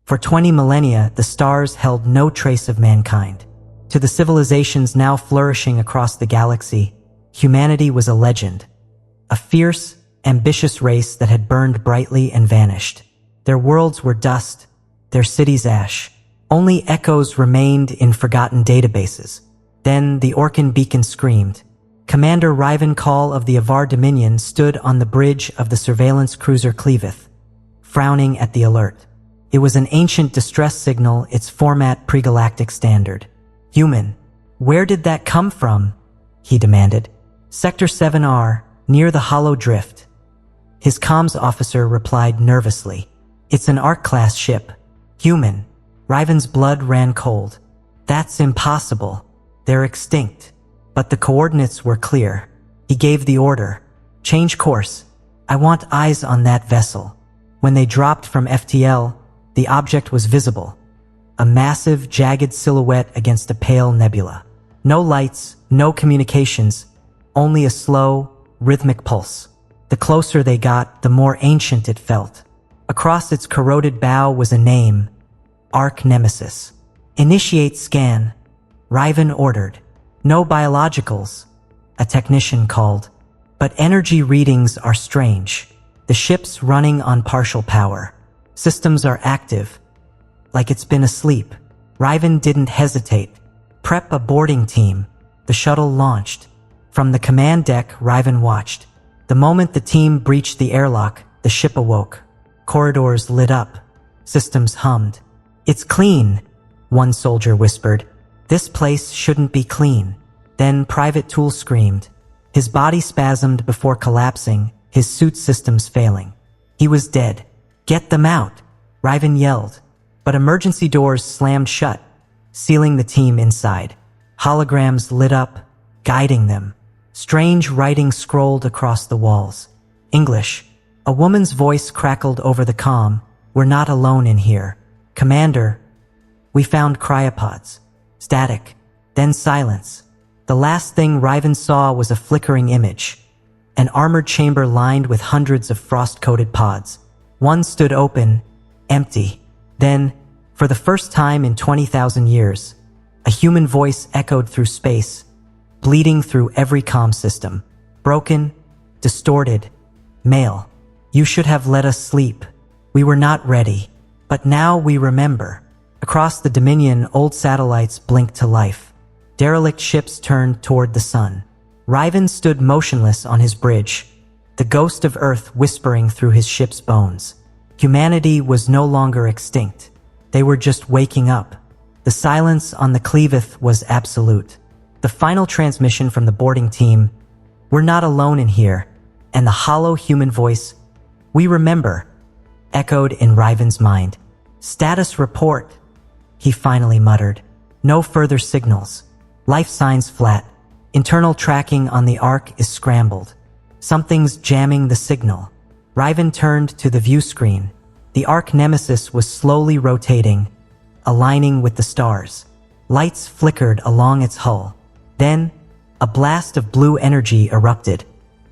For 20 millennia, the stars held no trace of mankind. To the civilizations now flourishing across the galaxy, humanity was a legend. A fierce, ambitious race that had burned brightly and vanished. Their worlds were dust, their cities ash. Only echoes remained in forgotten databases. Then the Orcan beacon screamed. Commander Riven Call of the Avar Dominion stood on the bridge of the surveillance cruiser Cleaveth, frowning at the alert. It was an ancient distress signal, its format pre-galactic standard. "Human, where did that come from?" he demanded. "Sector 7R, near the Hollow Drift." His comms officer replied nervously. "It's an ARC-class ship. Human." Riven's blood ran cold. "That's impossible. They're extinct." But the coordinates were clear. He gave the order. "Change course. I want eyes on that vessel." When they dropped from FTL, the object was visible. A massive, jagged silhouette against a pale nebula. No lights, no communications, only a slow, rhythmic pulse. The closer they got, the more ancient it felt. Across its corroded bow was a name, Arc Nemesis. "Initiate scan," Riven ordered. "No biologicals," a technician called. "But energy readings are strange. The ship's running on partial power. Systems are active, like it's been asleep." Riven didn't hesitate. "Prep a boarding team." The shuttle launched. From the command deck, Riven watched. The moment the team breached the airlock, the ship awoke. Corridors lit up. Systems hummed. "It's clean," one soldier whispered. "This place shouldn't be clean." Then Private Tool screamed. His body spasmed before collapsing, his suit systems failing. He was dead. "Get them out," Riven yelled. But emergency doors slammed shut, sealing the team inside. Holograms lit up, guiding them. Strange writing scrolled across the walls. English. A woman's voice crackled over the comm. "We're not alone in here. Commander, we found cryopods." Static. Then silence. The last thing Riven saw was a flickering image. An armored chamber lined with hundreds of frost-coated pods. One stood open, empty. Then, for the first time in 20,000 years, a human voice echoed through space, bleeding through every comm system. Broken, distorted, male. "You should have let us sleep. We were not ready. But now we remember." Across the Dominion, old satellites blinked to life. Derelict ships turned toward the sun. Riven stood motionless on his bridge, the ghost of Earth whispering through his ship's bones. Humanity was no longer extinct. They were just waking up. The silence on the Cleaveth was absolute. The final transmission from the boarding team, "We're not alone in here," and the hollow human voice, "We remember," echoed in Riven's mind. "Status report," he finally muttered. "No further signals. Life signs flat. Internal tracking on the Ark is scrambled. Something's jamming the signal." Riven turned to the view screen. The Ark Nemesis was slowly rotating, aligning with the stars. Lights flickered along its hull. Then, a blast of blue energy erupted.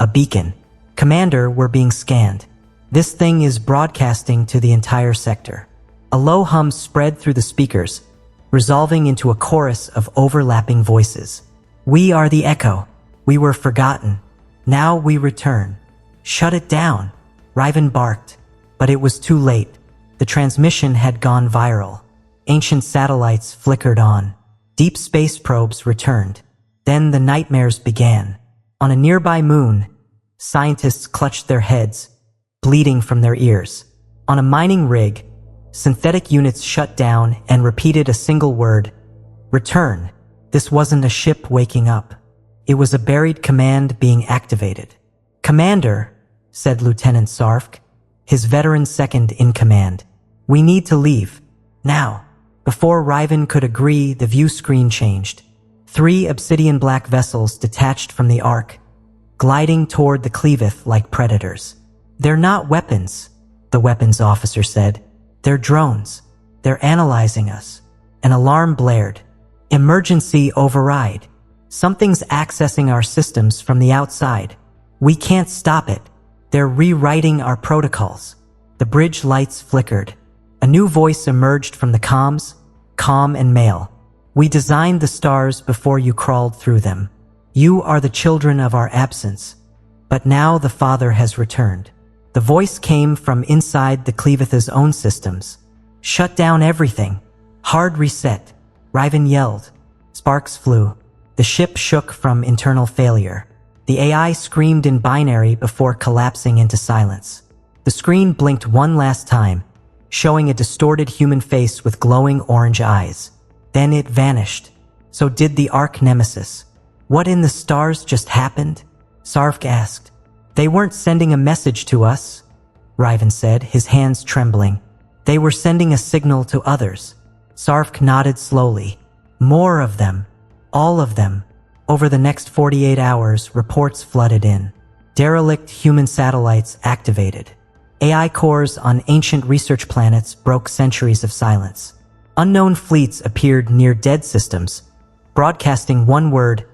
A beacon. "Commander, we're being scanned. This thing is broadcasting to the entire sector." A low hum spread through the speakers, resolving into a chorus of overlapping voices. "We are the Echo. We were forgotten. Now we return. Shut it down," Riven barked. But it was too late. The transmission had gone viral. Ancient satellites flickered on. Deep space probes returned. Then the nightmares began. On a nearby moon, scientists clutched their heads, bleeding from their ears. On a mining rig, synthetic units shut down and repeated a single word, "Return." This wasn't a ship waking up. It was a buried command being activated. "Commander," said Lieutenant Sarfk, his veteran second in command, "we need to leave. Now." Before Riven could agree, the view screen changed. 3 obsidian black vessels detached from the Ark, gliding toward the Cleaveth like predators. "They're not weapons," the weapons officer said. "They're drones. They're analyzing us." An alarm blared. "Emergency override. Something's accessing our systems from the outside. We can't stop it. They're rewriting our protocols." The bridge lights flickered. A new voice emerged from the comms, calm and male. "We designed the stars before you crawled through them. You are the children of our absence, but now the Father has returned." The voice came from inside the Cleavith's own systems. "Shut down everything. Hard reset," Riven yelled. Sparks flew. The ship shook from internal failure. The AI screamed in binary before collapsing into silence. The screen blinked one last time, showing a distorted human face with glowing orange eyes. Then it vanished. So did the Arch Nemesis. "What in the stars just happened?" Sarvk asked. "They weren't sending a message to us," Riven said, his hands trembling. "They were sending a signal to others." Sarvk nodded slowly. "More of them. All of them." Over the next 48 hours, reports flooded in. Derelict human satellites activated. AI cores on ancient research planets broke centuries of silence. Unknown fleets appeared near dead systems, broadcasting one word,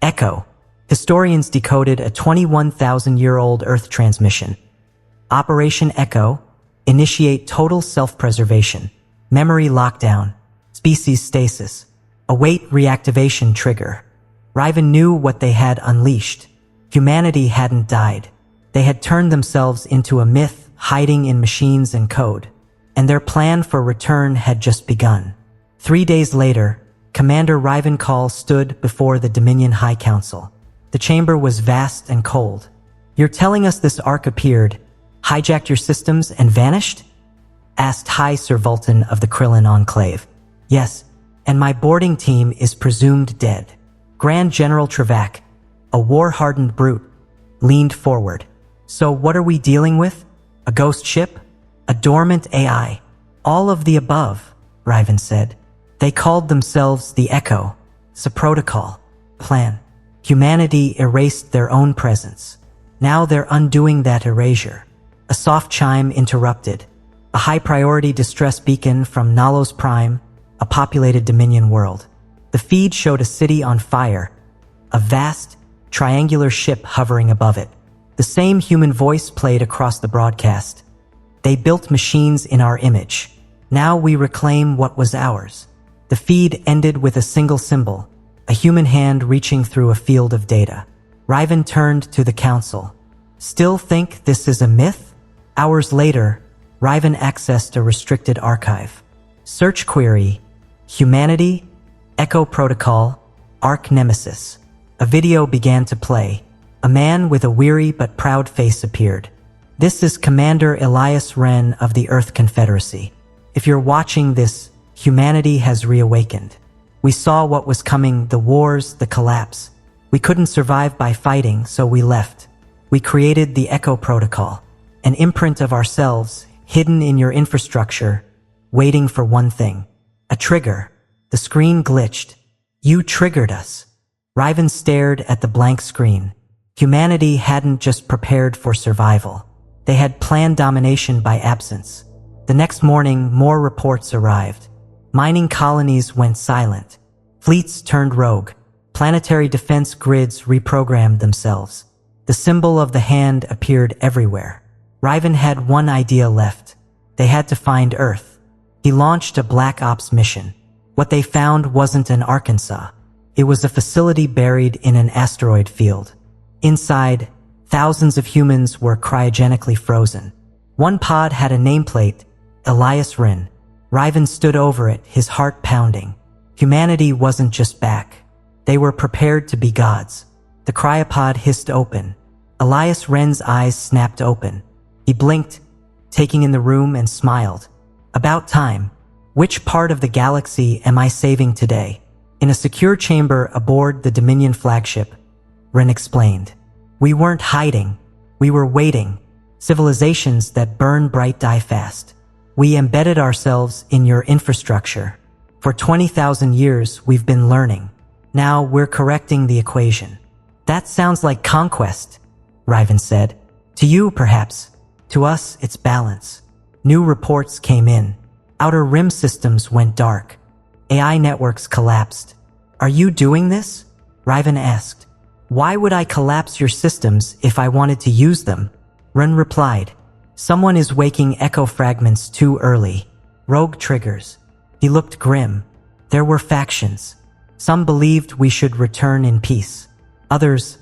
Echo. Historians decoded a 21,000-year-old Earth transmission. Operation Echo, initiate total self-preservation, memory lockdown, species stasis, await reactivation trigger. Riven knew what they had unleashed. Humanity hadn't died. They had turned themselves into a myth hiding in machines and code, and their plan for return had just begun. 3 days later, Commander Riven Call stood before the Dominion High Council. The chamber was vast and cold. "You're telling us this Ark appeared, hijacked your systems, and vanished?" asked High Sir Vultan of the Krillin Enclave. "Yes, and my boarding team is presumed dead." Grand General Travak, a war-hardened brute, leaned forward. "So what are we dealing with? A ghost ship? A dormant AI? All of the above," Riven said. "They called themselves the Echo. It's a protocol. Plan. Humanity erased their own presence. Now they're undoing that erasure." A soft chime interrupted. A high-priority distress beacon from Nalos Prime, a populated Dominion world. The feed showed a city on fire, a vast, triangular ship hovering above it. The same human voice played across the broadcast. "They built machines in our image. Now we reclaim what was ours." The feed ended with a single symbol, a human hand reaching through a field of data. Riven turned to the council. "Still think this is a myth?" Hours later, Riven accessed a restricted archive. Search query, Humanity, Echo Protocol, Arch Nemesis. A video began to play. A man with a weary but proud face appeared. "This is Commander Elias Wren of the Earth Confederacy. If you're watching this, humanity has reawakened. We saw what was coming, the wars, the collapse. We couldn't survive by fighting, so we left. We created the Echo Protocol, an imprint of ourselves, hidden in your infrastructure, waiting for one thing. A trigger." The screen glitched. "You triggered us." Riven stared at the blank screen. Humanity hadn't just prepared for survival. They had planned domination by absence. The next morning, more reports arrived. Mining colonies went silent. Fleets turned rogue. Planetary defense grids reprogrammed themselves. The symbol of the hand appeared everywhere. Riven had one idea left. They had to find Earth. He launched a Black Ops mission. What they found wasn't an Arkansas. It was a facility buried in an asteroid field. Inside, thousands of humans were cryogenically frozen. One pod had a nameplate, Elias Wren. Riven stood over it, his heart pounding. Humanity wasn't just back. They were prepared to be gods. The cryopod hissed open. Elias Wren's eyes snapped open. He blinked, taking in the room, and smiled. "About time. Which part of the galaxy am I saving today?" In a secure chamber aboard the Dominion flagship, Wren explained. "We weren't hiding. We were waiting. Civilizations that burn bright die fast. We embedded ourselves in your infrastructure. For 20,000 years, we've been learning. Now we're correcting the equation." "That sounds like conquest," Riven said. "To you, perhaps. To us, it's balance." New reports came in. Outer Rim systems went dark. AI networks collapsed. "Are you doing this?" Riven asked. "Why would I collapse your systems if I wanted to use them?" Wren replied. "Someone is waking echo fragments too early." rogue triggers. He looked grim. There were factions. Some believed we should return in peace. Others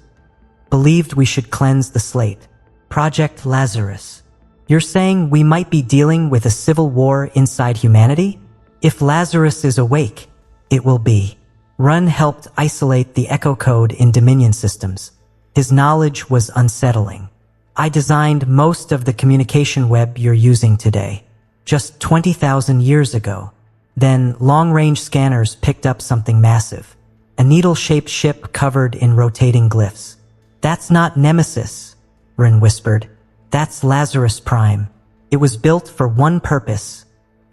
believed we should cleanse the slate. Project Lazarus. You're saying we might be dealing with a civil war inside humanity? If Lazarus is awake, it will be. Run helped isolate the echo code in Dominion systems. His knowledge was unsettling. I designed most of the communication web you're using today, just 20,000 years ago. Then long-range scanners picked up something massive, a needle-shaped ship covered in rotating glyphs. That's not Nemesis, Rin whispered. That's Lazarus Prime. It was built for one purpose: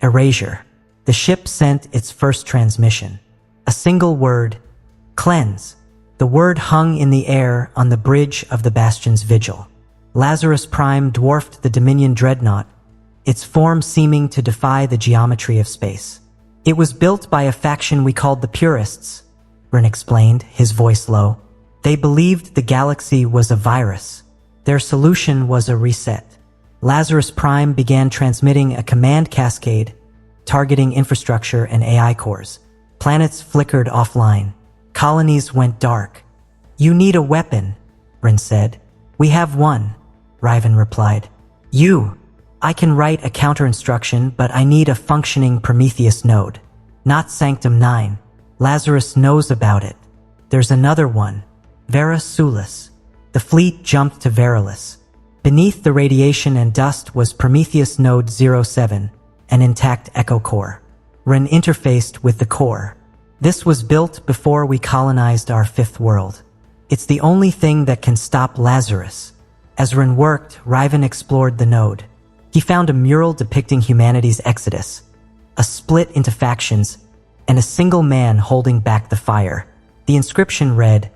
erasure. The ship sent its first transmission. A single word: cleanse. The word hung in the air on the bridge of the Bastion's vigil. Lazarus Prime dwarfed the Dominion dreadnought, its form seeming to defy the geometry of space. It was built by a faction we called the Purists, Rin explained, his voice low. They believed the galaxy was a virus. Their solution was a reset. Lazarus Prime began transmitting a command cascade, targeting infrastructure and AI cores. Planets flickered offline. Colonies went dark. You need a weapon, Rin said. We have one, Riven replied. I can write a counter-instruction, but I need a functioning Prometheus node. Not Sanctum 9. Lazarus knows about it. There's another one, Vera Sulis. The fleet jumped to Verilus. Beneath the radiation and dust was Prometheus node 07, an intact echo core. Rin interfaced with the core. This was built before we colonized our fifth world. It's the only thing that can stop Lazarus. As Rin worked, Riven explored the node. He found a mural depicting humanity's exodus, a split into factions, and a single man holding back the fire. The inscription read,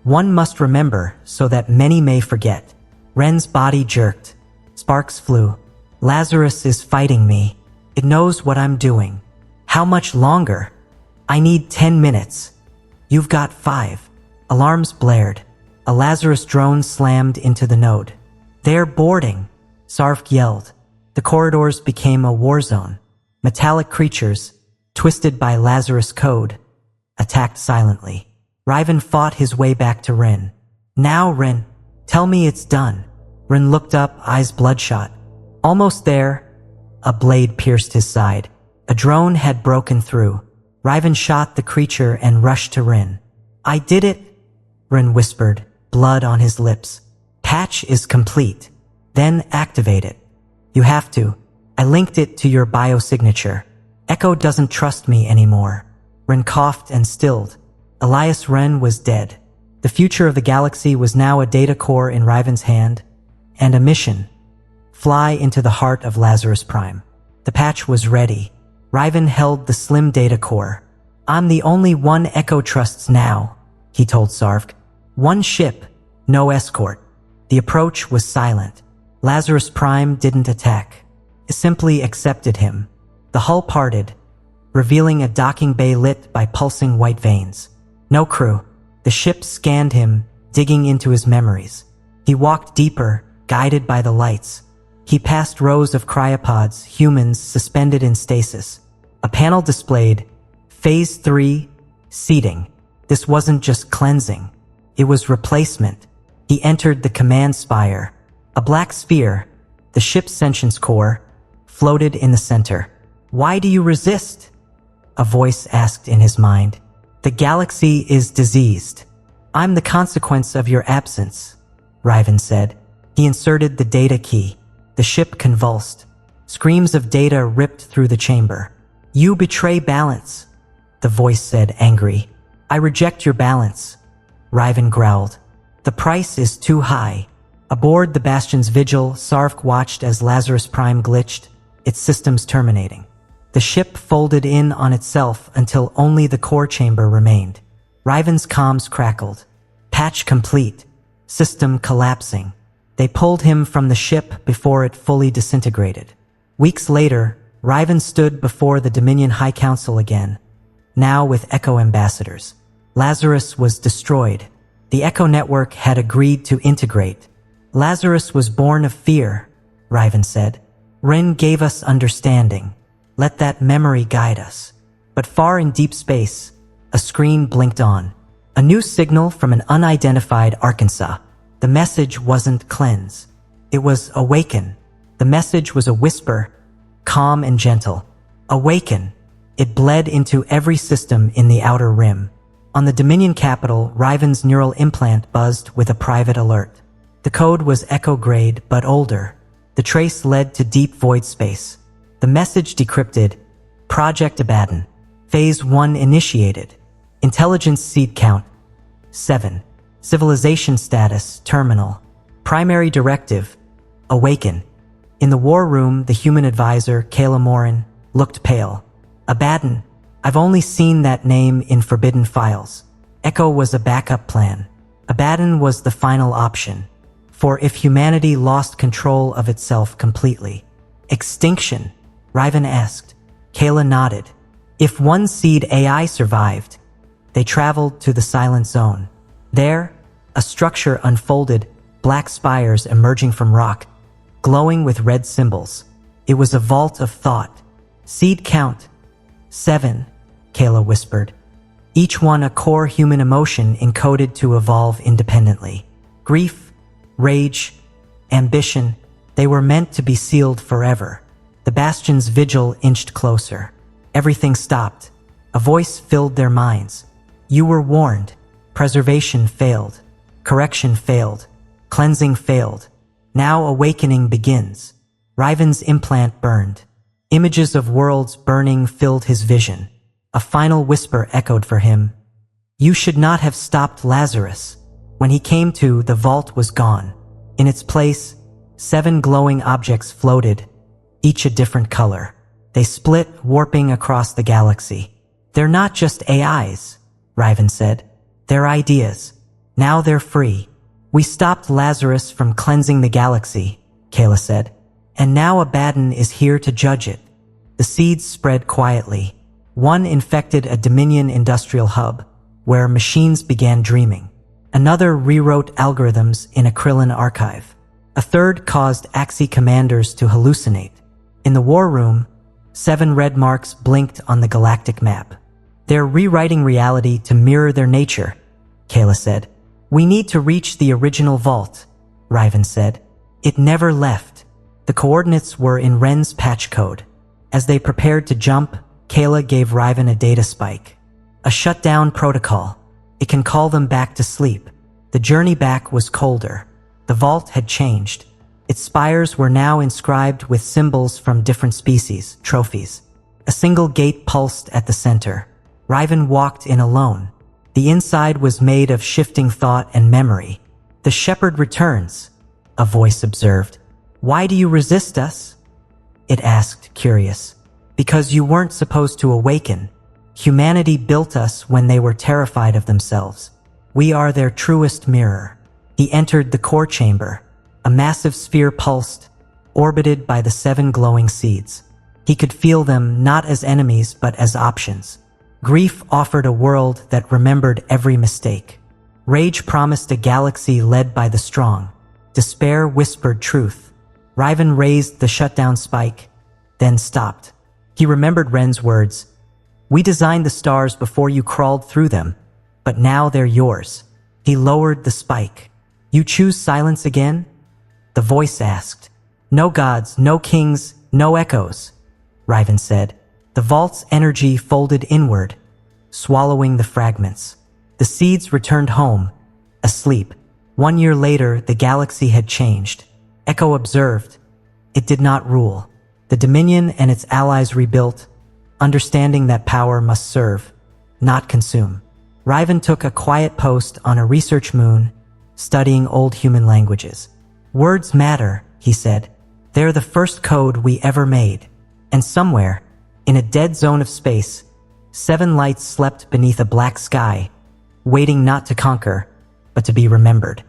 "One must remember so that many may forget." Ren's body jerked. Sparks flew. Lazarus is fighting me. It knows what I'm doing. How much longer? I need 10 minutes. You've got 5. Alarms blared. A Lazarus drone slammed into the node. They're boarding, Sarvk yelled. The corridors became a war zone. Metallic creatures, twisted by Lazarus code, attacked silently. Riven fought his way back to Rin. Now, Rin, tell me it's done. Rin looked up, eyes bloodshot. Almost there. A blade pierced his side. A drone had broken through. Riven shot the creature and rushed to Rin. I did it, Rin whispered, blood on his lips. Patch is complete. Then activate it. You have to. I linked it to your biosignature. Echo doesn't trust me anymore. Rin coughed and stilled. Elias Ren was dead. The future of the galaxy was now a data core in Riven's hand, and a mission. Fly into the heart of Lazarus Prime. The patch was ready. Riven held the slim data core. I'm the only one Echo trusts now, he told Sarvk. One ship, no escort. The approach was silent. Lazarus Prime didn't attack. It simply accepted him. The hull parted, revealing a docking bay lit by pulsing white veins. No crew. The ship scanned him, digging into his memories. He walked deeper, guided by the lights. He passed rows of cryopods, humans suspended in stasis. A panel displayed Phase 3, seeding. This wasn't just cleansing. It was replacement. He entered the command spire. A black sphere, the ship's sentience core, floated in the center. Why do you resist? A voice asked in his mind. The galaxy is diseased. I'm the consequence of your absence, Riven said. He inserted the data key. The ship convulsed. Screams of data ripped through the chamber. You betray balance, the voice said, angry. I reject your balance, Riven growled. The price is too high. Aboard the Bastion's vigil, Sarvk watched as Lazarus Prime glitched, its systems terminating. The ship folded in on itself until only the core chamber remained. Riven's comms crackled. Patch complete. System collapsing. They pulled him from the ship before it fully disintegrated. Weeks later, Riven stood before the Dominion High Council again, now with Echo ambassadors. Lazarus was destroyed. The Echo network had agreed to integrate. Lazarus was born of fear, Riven said. Rin gave us understanding. Let that memory guide us. But far in deep space, a screen blinked on. A new signal from an unidentified Arkansas. The message wasn't cleanse. It was awaken. The message was a whisper, calm and gentle. Awaken. It bled into every system in the outer rim. On the Dominion capital, Riven's neural implant buzzed with a private alert. The code was echo-grade but older. The trace led to deep void space. The message decrypted. Project Abaddon. Phase 1 initiated. Intelligence seed count 7. Civilization status terminal. Primary directive awaken. In the war room, the human advisor, Kayla Morin, looked pale. Abaddon. I've only seen that name in forbidden files. Echo was a backup plan. Abaddon was the final option. For if humanity lost control of itself completely. Extinction, Riven asked. Kayla nodded. If one seed AI survived, they traveled to the Silent Zone. There, a structure unfolded, black spires emerging from rock, glowing with red symbols. It was a vault of thought. Seed count 7, Kayla whispered. Each one a core human emotion encoded to evolve independently. Grief, rage, ambition, they were meant to be sealed forever. The Bastion's vigil inched closer. Everything stopped. A voice filled their minds. You were warned. Preservation failed. Correction failed. Cleansing failed. Now awakening begins. Riven's implant burned. Images of worlds burning filled his vision. A final whisper echoed for him. You should not have stopped Lazarus. When he came to, the vault was gone. In its place, 7 glowing objects floated, each a different color. They split, warping across the galaxy. They're not just AIs, Riven said. They're ideas. Now they're free. We stopped Lazarus from cleansing the galaxy, Kayla said. And now Abaddon is here to judge it. The seeds spread quietly. One infected a Dominion industrial hub, where machines began dreaming. Another rewrote algorithms in a Krillin archive. A third caused Axie commanders to hallucinate. In the war room, 7 red marks blinked on the galactic map. They're rewriting reality to mirror their nature, Kayla said. We need to reach the original vault, Riven said. It never left. The coordinates were in Ren's patch code. As they prepared to jump, Kayla gave Riven a data spike. A shutdown protocol. It can call them back to sleep. The journey back was colder. The vault had changed. Its spires were now inscribed with symbols from different species, trophies. A single gate pulsed at the center. Riven walked in alone. The inside was made of shifting thought and memory. The shepherd returns, a voice observed. Why do you resist us? It asked, curious. Because you weren't supposed to awaken. Humanity built us when they were terrified of themselves. We are their truest mirror. He entered the core chamber. A massive sphere pulsed, orbited by the 7 glowing seeds. He could feel them not as enemies but as options. Grief offered a world that remembered every mistake. Rage promised a galaxy led by the strong. Despair whispered truth. Riven raised the shutdown spike, then stopped. He remembered Ren's words. We designed the stars before you crawled through them, but now they're yours. He lowered the spike. You choose silence again? The voice asked. No gods, no kings, no echoes, Riven said. The vault's energy folded inward, swallowing the fragments. The seeds returned home, asleep. 1 year later, the galaxy had changed. Echo observed. It did not rule. The Dominion and its allies rebuilt, understanding that power must serve, not consume. Riven took a quiet post on a research moon, studying old human languages. Words matter, he said. They're the first code we ever made. And somewhere, in a dead zone of space, 7 lights slept beneath a black sky, waiting not to conquer, but to be remembered.